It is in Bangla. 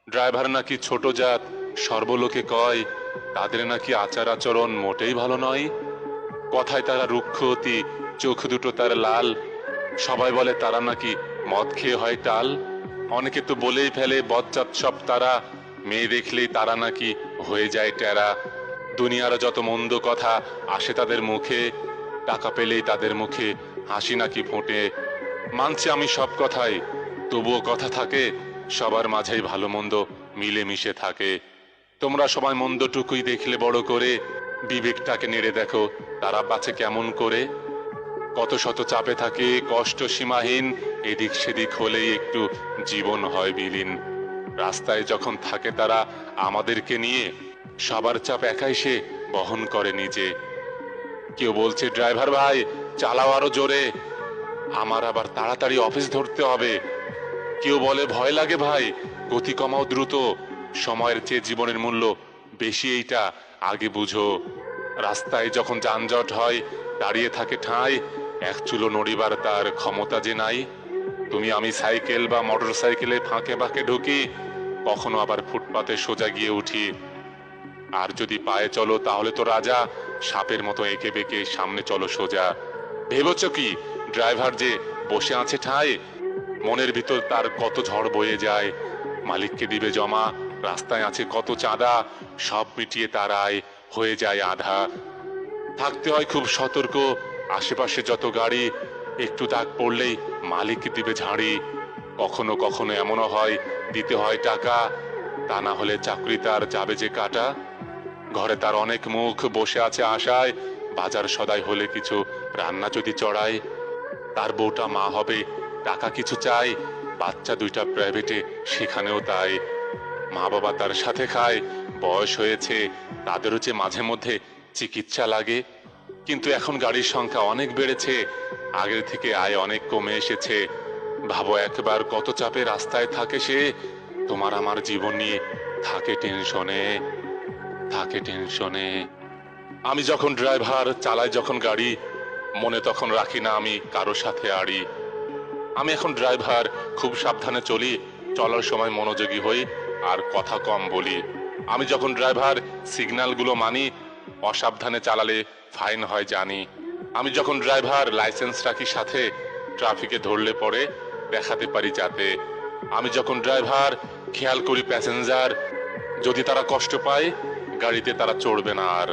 ড্রাইভার নাকি ছোট জাত, সর্বলোকে কয় তাদের নাকি আচার আচরণ মোটেই ভালো নয়। কথায় তারা রুক্ষ অতি, চোখ দুটো তার লাল। সবাই বলে তারা নাকি মদ খেয়ে হয় টাল। অনেকে তো বলেই ফেলে বজ্জাত সব তারা, মেয়ে দেখলেই তারা নাকি হয়ে যায় টেরা। দুনিয়ার যত মন্দ কথা আসে তাদের মুখে, টাকা পেলেই তাদের মুখে হাসি নাকি ফোটে। মানছি আমি সব কথাই, তবুও কথা থাকে সবার মাঝেই ভালো মন্দ মিলে মিশে থাকে। তোমরা সবাই মন্দটুকুই দেখলে বড় করে, বিবেকটাকে নেড়ে দেখো তারা বাঁচে কেমন করে। কত শত চাপে থাকে কষ্ট সীমাহীন, এদিক সেদিক হলেই একটু জীবন হয় বিলীন। রাস্তায় যখন থাকে তারা আমাদেরকে নিয়ে, সবার চাপ একাই সে বহন করে নিজে। কেউ বলছে ড্রাইভার ভাই চালাও আরো জোরে, আমার আবার তাড়াতাড়ি অফিস ধরতে হবে। কেউ বলে ভয় লাগে ভাই গতি কমাও দ্রুত, সময়ের চেয়ে জীবনের মূল্য বেশি এইটা আগে বুঝো। রাস্তায় যখন যানজট হয় দাঁড়িয়ে থাকে ঠাঁই, এক চুলো নড়িবার তার ক্ষমতা যে নাই। তুমি আমি সাইকেল বা মোটর সাইকেলে ফাঁকে ফাঁকে ঢুকি, কখনো আবার ফুটপাতে সোজা গিয়ে উঠি। আর যদি পায়ে চলো তাহলে তো রাজা, সাপের মতো এঁকে বেঁকে সামনে চলো সোজা। ভেবেছ কি ড্রাইভার যে বসে আছে ঠায়, মনের ভিতর তার কত ঝড় বয়ে যায়। মালিককে দিবে জমা, রাস্তায় আছে কত চাঁদা, সব মিটিয়ে তার আয় হয়ে যায় আধা। থাকতে হয় খুব সতর্ক, আশেপাশে যত গাড়ি, একটু দাগ পড়লেই মালিক দিবে ঝাড়ি। কখনো কখনো এমনও হয় দিতে হয় টাকা, তা না হলে চাকরি তার যাবে যে কাটা। ঘরে তার অনেক মুখ বসে আছে আশায়, বাজার সদাই হলে কিছু রান্না যদি চড়ায়। তার বউটা মা হবে টাকা কিছু চাই, বাচ্চা দুইটা প্রাইভেটে সেখানেও তাই। মা বাবা তার সাথে খায়, বয়স হয়েছে তাদেরও যে মাঝে মধ্যে চিকিৎসা লাগে। কিন্তু এখন গাড়ির সংখ্যা অনেক বেড়েছে, আগের থেকে আয় অনেক কমে এসেছে। ভাবো একবার কত চাপে রাস্তায় থাকে সে, তোমার আমার জীবন নিয়ে থাকে টেনশনে, থাকে টেনশনে। আমি যখন ড্রাইভার চালাই যখন গাড়ি, মনে তখন রাখি না আমি কারো সাথে আড়ি। আমি এখন ড্রাইভার, খুব সাবধানে চলি, চলার সময় মনোযোগী হই আর কথা কম বলি। আমি যখন ড্রাইভার সিগন্যালগুলো মানি, অসাবধানে চালালে ফাইন হয় জানি। আমি যখন ড্রাইভার লাইসেন্স রাখি সাথে, ট্রাফিকে ধরলে পরে দেখাতে পারি যাতে। আমি যখন ড্রাইভার খেয়াল করি প্যাসেঞ্জার, যদি তারা কষ্ট পায় গাড়িতে তারা চড়বে না আর।